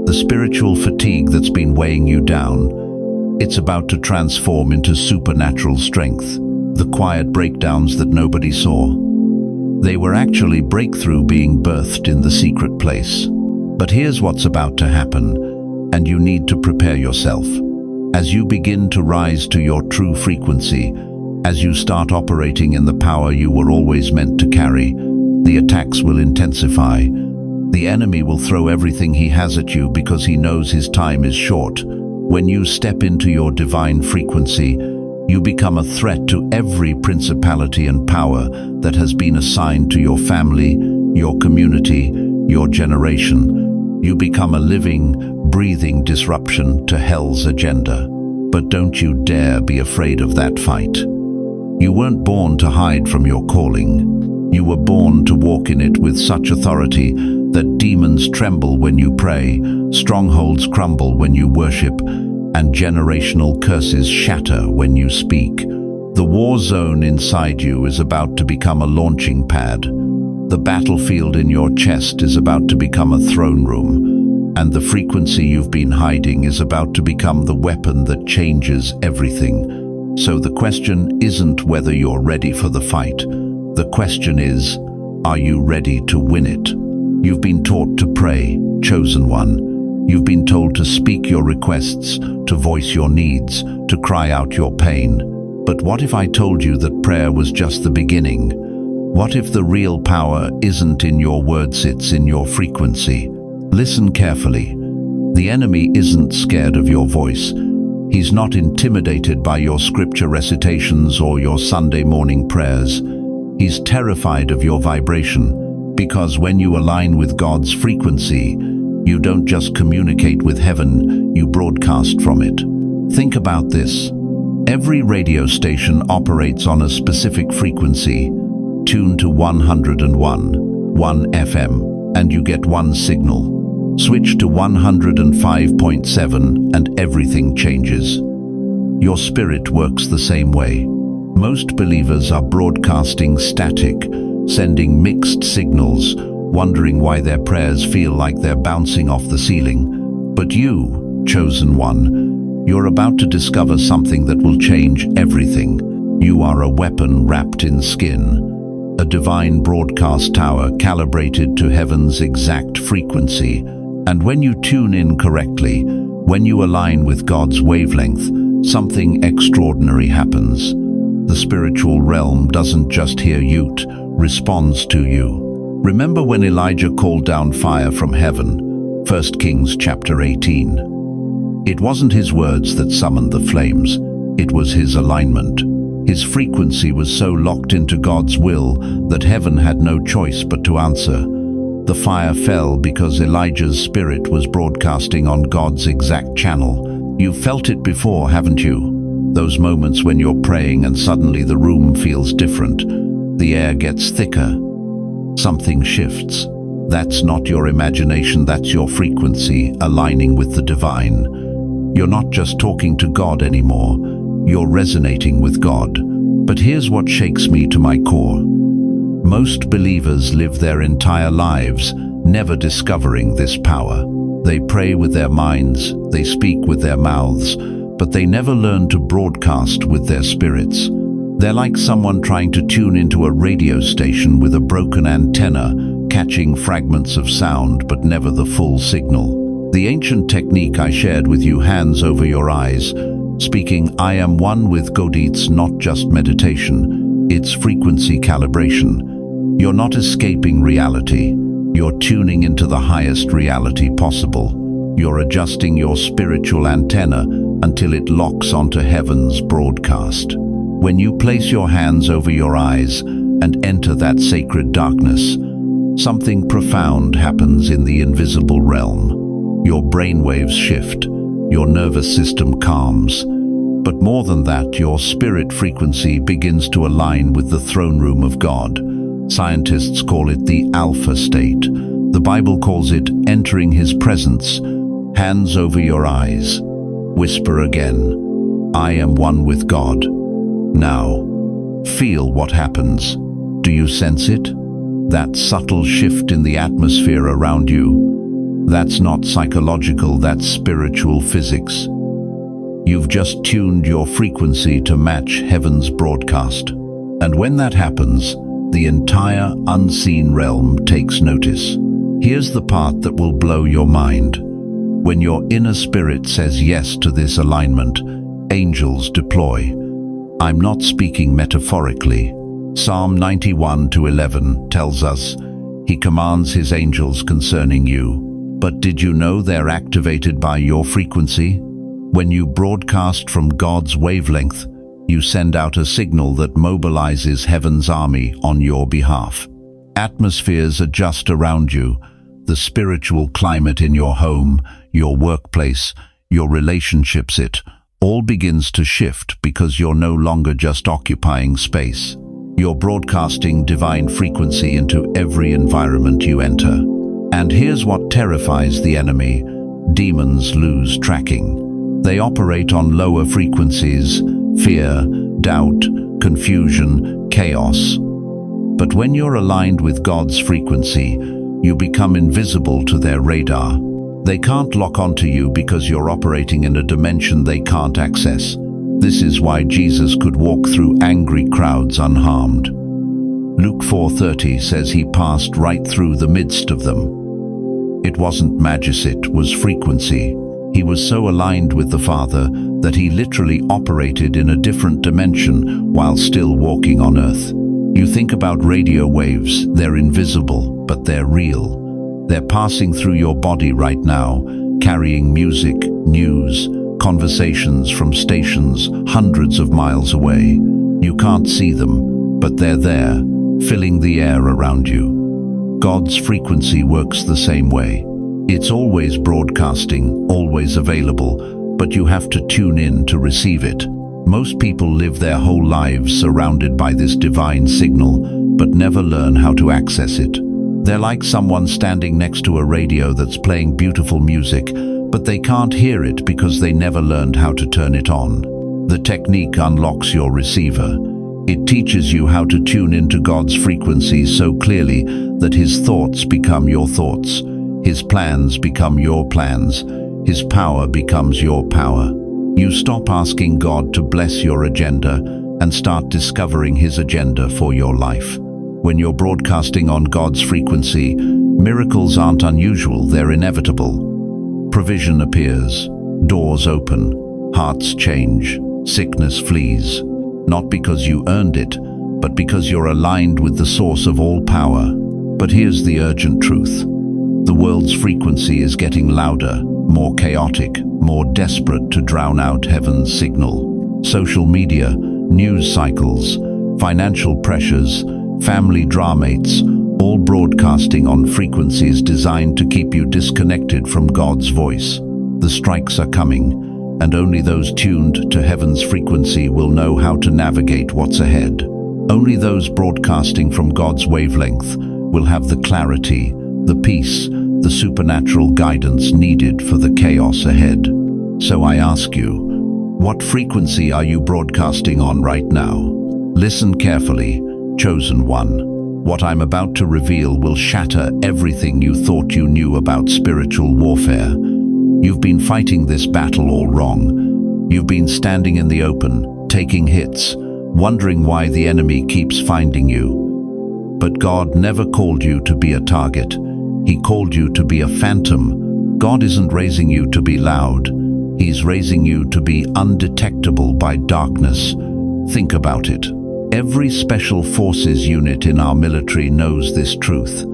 The spiritual fatigue that's been weighing you down, it's about to transform into supernatural strength. The quiet breakdowns that nobody saw, they were actually breakthrough being birthed in the secret place. But here's what's about to happen, and you need to prepare yourself. As you begin to rise to your true frequency, as you start operating in the power you were always meant to carry, the attacks will intensify. The enemy will throw everything he has at you because he knows his time is short. When you step into your divine frequency, you become a threat to every principality and power that has been assigned to your family, your community, your generation. You become a living, breathing disruption to hell's agenda. But don't you dare be afraid of that fight. You weren't born to hide from your calling. You were born to walk in it with such authority that demons tremble when you pray, strongholds crumble when you worship, and generational curses shatter when you speak. The war zone inside you is about to become a launching pad. The battlefield in your chest is about to become a throne room, and the frequency you've been hiding is about to become the weapon that changes everything. So the question isn't whether you're ready for the fight. The question is, are you ready to win it? You've been taught to pray, chosen one. You've been told to speak your requests, to voice your needs, to cry out your pain. But what if I told you that prayer was just the beginning? What if the real power isn't in your words, it's in your frequency? Listen carefully. The enemy isn't scared of your voice. He's not intimidated by your scripture recitations or your Sunday morning prayers. He's terrified of your vibration, because when you align with God's frequency, you don't just communicate with heaven, you broadcast from it. Think about this. Every radio station operates on a specific frequency. Tune to 101, 1 FM, and you get one signal. Switch to 105.7 and everything changes. Your spirit works the same way. Most believers are broadcasting static, sending mixed signals, wondering why their prayers feel like they're bouncing off the ceiling. But you, chosen one, you're about to discover something that will change everything. You are a weapon wrapped in skin. A divine broadcast tower calibrated to heaven's exact frequency. And when you tune in correctly, when you align with God's wavelength, something extraordinary happens. The spiritual realm doesn't just hear you, it responds to you. Remember when Elijah called down fire from heaven, 1 Kings chapter 18. It wasn't his words that summoned the flames, it was his alignment. His frequency was so locked into God's will that heaven had no choice but to answer. The fire fell because Elijah's spirit was broadcasting on God's exact channel. You've felt it before, haven't you? Those moments when you're praying and suddenly the room feels different. The air gets thicker. Something shifts. That's not your imagination, that's your frequency aligning with the divine. You're not just talking to God anymore, you're resonating with God. But here's what shakes me to my core. Most believers live their entire lives never discovering this power. They pray with their minds, they speak with their mouths, but they never learn to broadcast with their spirits. They're like someone trying to tune into a radio station with a broken antenna, catching fragments of sound but never the full signal. The ancient technique I shared with you, hands over your eyes, speaking I am one with God, it's not just meditation, it's frequency calibration. You're not escaping reality, you're tuning into the highest reality possible. You're adjusting your spiritual antenna until it locks onto heaven's broadcast. When you place your hands over your eyes and enter that sacred darkness, something profound happens in the invisible realm. Your brainwaves shift, your nervous system calms, but more than that, your spirit frequency begins to align with the throne room of God. Scientists call it the alpha state. The Bible calls it entering His presence. Hands over your eyes. Whisper again, I am one with God. Now, feel what happens. Do you sense it? That subtle shift in the atmosphere around you. That's not psychological, that's spiritual physics. You've just tuned your frequency to match heaven's broadcast. And when that happens, the entire unseen realm takes notice. Here's the part that will blow your mind. When your inner spirit says yes to this alignment, angels deploy. I'm not speaking metaphorically. Psalm 91:11 tells us, He commands His angels concerning you. But did you know they're activated by your frequency? When you broadcast from God's wavelength, you send out a signal that mobilizes heaven's army on your behalf. Atmospheres adjust around you. The spiritual climate in your home, your workplace, your relationships, it all begins to shift because you're no longer just occupying space. You're broadcasting divine frequency into every environment you enter. And here's what terrifies the enemy. Demons lose tracking. They operate on lower frequencies, fear, doubt, confusion, chaos. But when you're aligned with God's frequency, you become invisible to their radar. They can't lock onto you because you're operating in a dimension they can't access. This is why Jesus could walk through angry crowds unharmed. Luke 4:30 says He passed right through the midst of them. It wasn't magic, it was frequency. He was so aligned with the Father that He literally operated in a different dimension while still walking on earth. You think about radio waves, they're invisible, but they're real. They're passing through your body right now, carrying music, news, conversations from stations hundreds of miles away. You can't see them, but they're there, filling the air around you. God's frequency works the same way. It's always broadcasting, always available, but you have to tune in to receive it. Most people live their whole lives surrounded by this divine signal, but never learn how to access it. They're like someone standing next to a radio that's playing beautiful music, but they can't hear it because they never learned how to turn it on. The technique unlocks your receiver. It teaches you how to tune into God's frequency so clearly that His thoughts become your thoughts, His plans become your plans, His power becomes your power. You stop asking God to bless your agenda and start discovering His agenda for your life. When you're broadcasting on God's frequency, miracles aren't unusual, they're inevitable. Provision appears, doors open, hearts change, sickness flees. Not because you earned it, but because you're aligned with the source of all power. But here's the urgent truth. The world's frequency is getting louder, more chaotic, more desperate to drown out heaven's signal. Social media, news cycles, financial pressures, family dramates, all broadcasting on frequencies designed to keep you disconnected from God's voice. The strikes are coming, and only those tuned to heaven's frequency will know how to navigate what's ahead. Only those broadcasting from God's wavelength will have the clarity, the peace, the supernatural guidance needed for the chaos ahead. So I ask you, what frequency are you broadcasting on right now? Listen carefully, chosen one. What I'm about to reveal will shatter everything you thought you knew about spiritual warfare. You've been fighting this battle all wrong. You've been standing in the open, taking hits, wondering why the enemy keeps finding you. But God never called you to be a target. He called you to be a phantom. God isn't raising you to be loud. He's raising you to be undetectable by darkness. Think about it. Every special forces unit in our military knows this truth.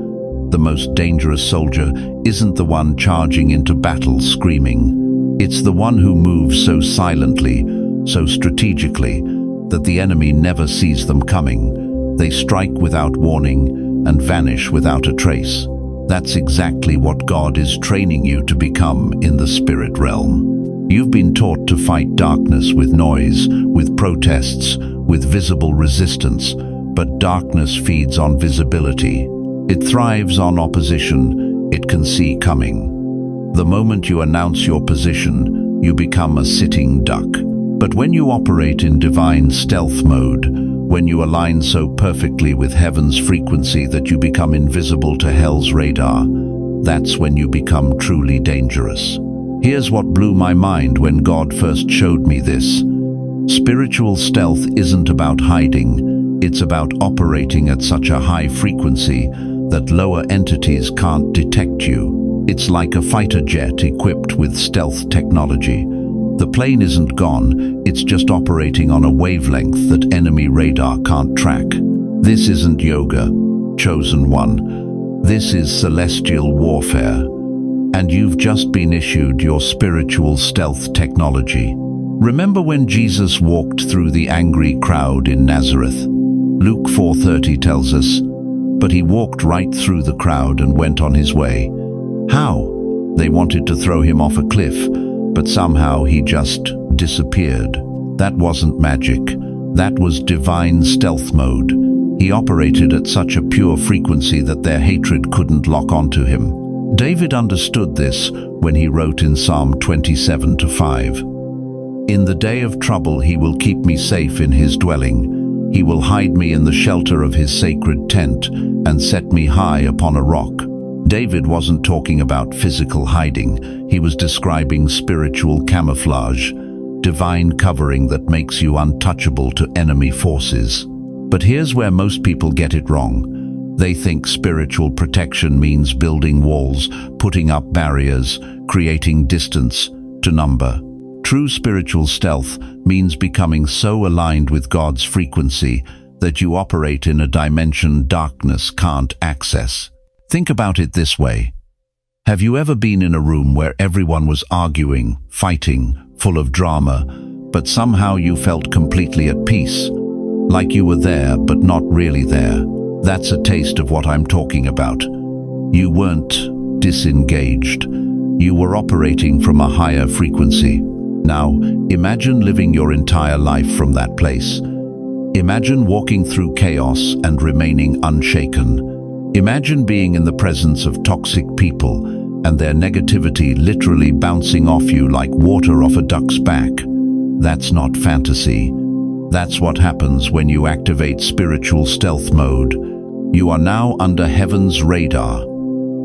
The most dangerous soldier isn't the one charging into battle screaming. It's the one who moves so silently, so strategically, that the enemy never sees them coming. They strike without warning and vanish without a trace. That's exactly what God is training you to become in the spirit realm. You've been taught to fight darkness with noise, with protests, with visible resistance, but darkness feeds on visibility. It thrives on opposition it can see coming. The moment you announce your position, you become a sitting duck. But when you operate in divine stealth mode, when you align so perfectly with heaven's frequency that you become invisible to hell's radar, that's when you become truly dangerous. Here's what blew my mind when God first showed me this. Spiritual stealth isn't about hiding, it's about operating at such a high frequency that lower entities can't detect you. It's like a fighter jet equipped with stealth technology. The plane isn't gone, it's just operating on a wavelength that enemy radar can't track. This isn't yoga, chosen one. This is celestial warfare. And you've just been issued your spiritual stealth technology. Remember when Jesus walked through the angry crowd in Nazareth? Luke 4:30 tells us, "But he walked right through the crowd and went on his way." How? They wanted to throw him off a cliff, but somehow he just disappeared. That wasn't magic. That was divine stealth mode. He operated at such a pure frequency that their hatred couldn't lock onto him. David understood this when he wrote in Psalm 27:5, "In the day of trouble he will keep me safe in his dwelling. He will hide me in the shelter of his sacred tent and set me high upon a rock." David wasn't talking about physical hiding. He was describing spiritual camouflage, divine covering that makes you untouchable to enemy forces. But here's where most people get it wrong. They think spiritual protection means building walls, putting up barriers, creating distance to number. True spiritual stealth means becoming so aligned with God's frequency that you operate in a dimension darkness can't access. Think about it this way. Have you ever been in a room where everyone was arguing, fighting, full of drama, but somehow you felt completely at peace? Like you were there, but not really there. That's a taste of what I'm talking about. You weren't disengaged. You were operating from a higher frequency. Now, imagine living your entire life from that place. Imagine walking through chaos and remaining unshaken. Imagine being in the presence of toxic people and their negativity literally bouncing off you like water off a duck's back. That's not fantasy. That's what happens when you activate spiritual stealth mode. You are now under heaven's radar.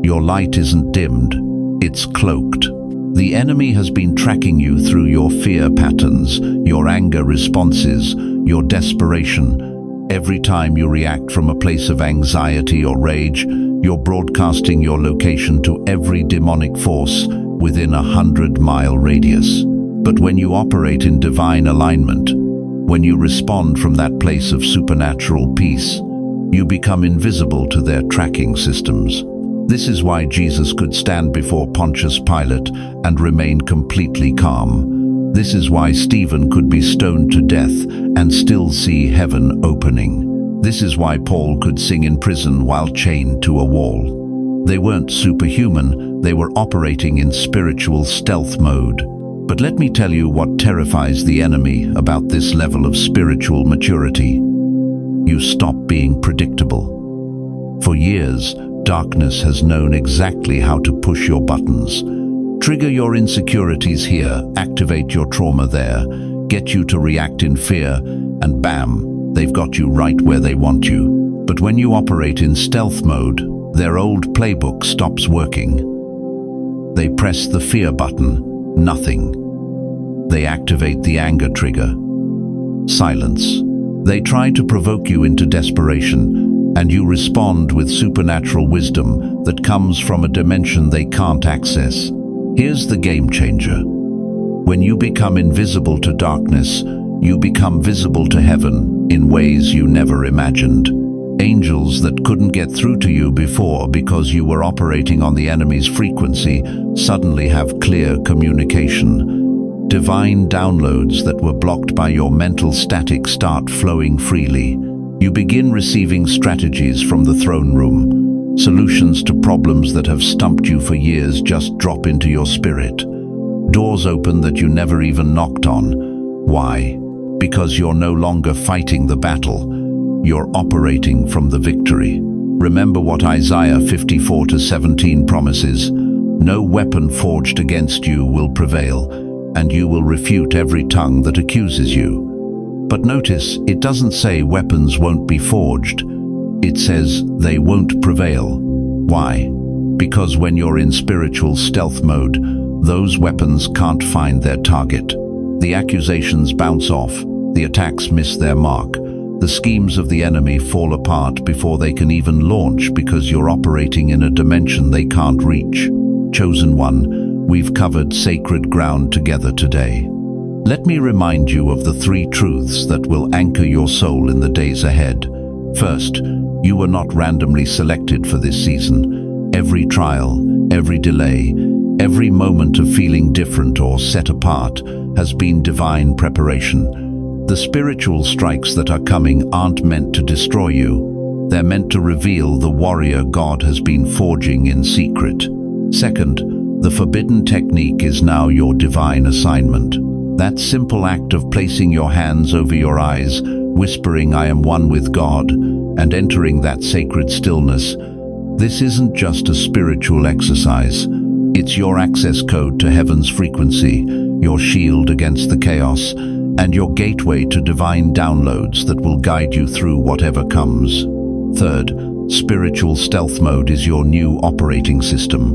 Your light isn't dimmed, it's cloaked. The enemy has been tracking you through your fear patterns, your anger responses, your desperation. Every time you react from a place of anxiety or rage, you're broadcasting your location to every demonic force within a 100-mile radius. But when you operate in divine alignment, when you respond from that place of supernatural peace, you become invisible to their tracking systems. This is why Jesus could stand before Pontius Pilate and remain completely calm. This is why Stephen could be stoned to death and still see heaven opening. This is why Paul could sing in prison while chained to a wall. They weren't superhuman, they were operating in spiritual stealth mode. But let me tell you what terrifies the enemy about this level of spiritual maturity. You stop being predictable. For years, darkness has known exactly how to push your buttons. Trigger your insecurities here, activate your trauma there, get you to react in fear, and bam, they've got you right where they want you. But when you operate in stealth mode, their old playbook stops working. They press the fear button, nothing. They activate the anger trigger, silence. They try to provoke you into desperation, and you respond with supernatural wisdom that comes from a dimension they can't access. Here's the game changer. When you become invisible to darkness, you become visible to heaven in ways you never imagined. Angels that couldn't get through to you before because you were operating on the enemy's frequency suddenly have clear communication. Divine downloads that were blocked by your mental static start flowing freely. You begin receiving strategies from the throne room. Solutions to problems that have stumped you for years just drop into your spirit. Doors open that you never even knocked on. Why? Because you're no longer fighting the battle. You're operating from the victory. Remember what Isaiah 54:17 promises. No weapon forged against you will prevail, and you will refute every tongue that accuses you. But notice, it doesn't say weapons won't be forged. It says they won't prevail. Why? Because when you're in spiritual stealth mode, those weapons can't find their target. The accusations bounce off, the attacks miss their mark, the schemes of the enemy fall apart before they can even launch because you're operating in a dimension they can't reach. Chosen one, we've covered sacred ground together today. Let me remind you of the 3 truths that will anchor your soul in the days ahead. First, you were not randomly selected for this season. Every trial, every delay, every moment of feeling different or set apart has been divine preparation. The spiritual strikes that are coming aren't meant to destroy you. They're meant to reveal the warrior God has been forging in secret. Second, the forbidden technique is now your divine assignment. That simple act of placing your hands over your eyes, whispering, "I am one with God," and entering that sacred stillness. This isn't just a spiritual exercise. It's your access code to heaven's frequency, your shield against the chaos, and your gateway to divine downloads that will guide you through whatever comes. Third, spiritual stealth mode is your new operating system.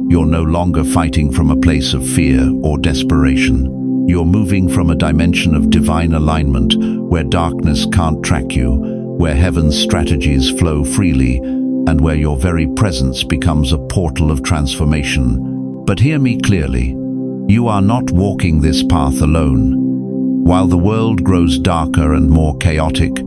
You're no longer fighting from a place of fear or desperation. You're moving from a dimension of divine alignment where darkness can't track you, where heaven's strategies flow freely, and where your very presence becomes a portal of transformation. But hear me clearly. You are not walking this path alone. While the world grows darker and more chaotic,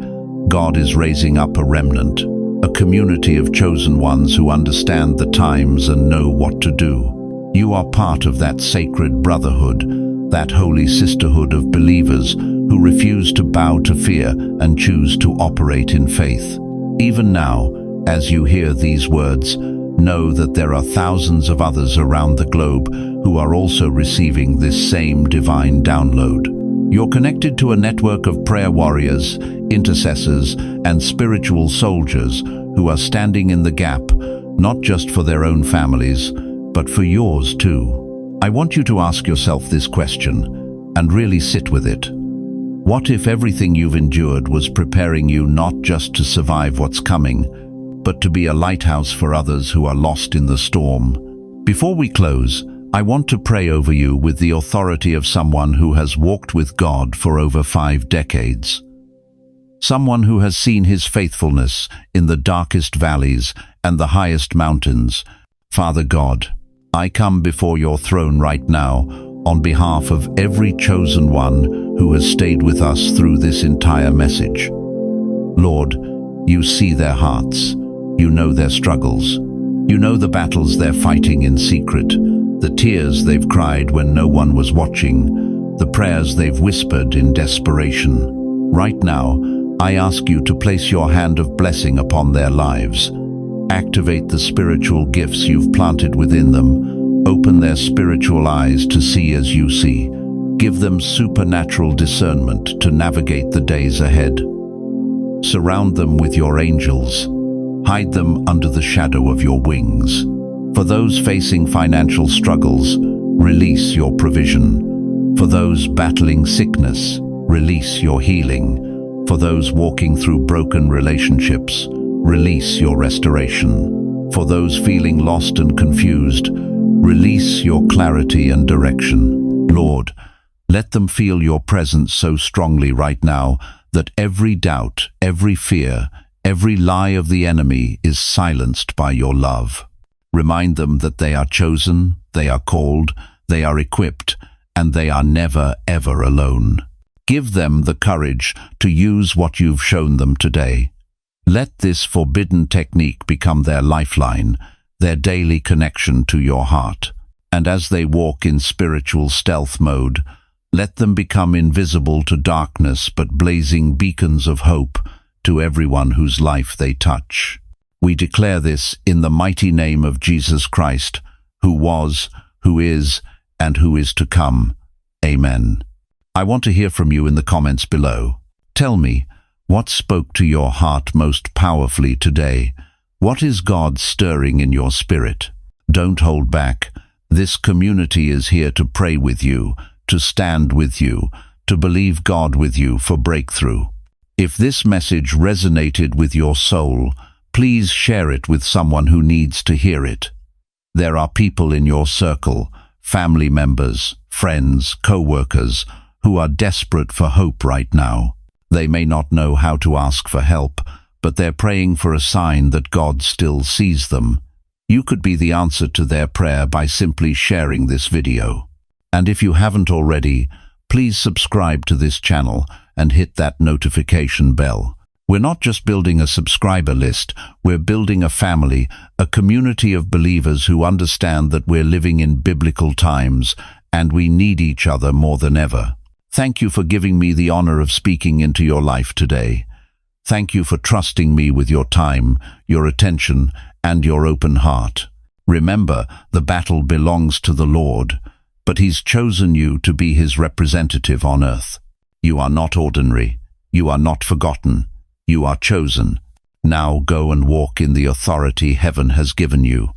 God is raising up a remnant, a community of chosen ones who understand the times and know what to do. You are part of that sacred brotherhood, that holy sisterhood of believers who refuse to bow to fear and choose to operate in faith. Even now, as you hear these words, know that there are thousands of others around the globe who are also receiving this same divine download. You're connected to a network of prayer warriors, intercessors, and spiritual soldiers who are standing in the gap, not just for their own families, but for yours too. I want you to ask yourself this question, and really sit with it. What if everything you've endured was preparing you not just to survive what's coming, but to be a lighthouse for others who are lost in the storm? Before we close, I want to pray over you with the authority of someone who has walked with God for over 5 decades. Someone who has seen his faithfulness in the darkest valleys and the highest mountains. Father God, I come before your throne right now on behalf of every chosen one who has stayed with us through this entire message. Lord, you see their hearts. You know their struggles. You know the battles they're fighting in secret, the tears they've cried when no one was watching, the prayers they've whispered in desperation. Right now, I ask you to place your hand of blessing upon their lives. Activate the spiritual gifts you've planted within them. Open their spiritual eyes to see as you see. Give them supernatural discernment to navigate the days ahead. Surround them with your angels. Hide them under the shadow of your wings. For those facing financial struggles, release your provision. For those battling sickness, release your healing. For those walking through broken relationships, release your restoration. For those feeling lost and confused, release your clarity and direction. Lord, let them feel your presence so strongly right now that every doubt, every fear, every lie of the enemy is silenced by your love. Remind them that they are chosen, they are called, they are equipped, and they are never, ever alone. Give them the courage to use what you've shown them today. Let this forbidden technique become their lifeline, their daily connection to your heart. And as they walk in spiritual stealth mode, let them become invisible to darkness but blazing beacons of hope to everyone whose life they touch. We declare this in the mighty name of Jesus Christ, who was, who is, and who is to come. Amen. I want to hear from you in the comments below. Tell me, what spoke to your heart most powerfully today? What is God stirring in your spirit? Don't hold back. This community is here to pray with you, to stand with you, to believe God with you for breakthrough. If this message resonated with your soul, please share it with someone who needs to hear it. There are people in your circle, family members, friends, co-workers, who are desperate for hope right now. They may not know how to ask for help, but they're praying for a sign that God still sees them. You could be the answer to their prayer by simply sharing this video. And if you haven't already, please subscribe to this channel and hit that notification bell. We're not just building a subscriber list, we're building a family, a community of believers who understand that we're living in biblical times and we need each other more than ever. Thank you for giving me the honor of speaking into your life today. Thank you for trusting me with your time, your attention, and your open heart. Remember, the battle belongs to the Lord, but He's chosen you to be His representative on earth. You are not ordinary. You are not forgotten. You are chosen. Now go and walk in the authority heaven has given you.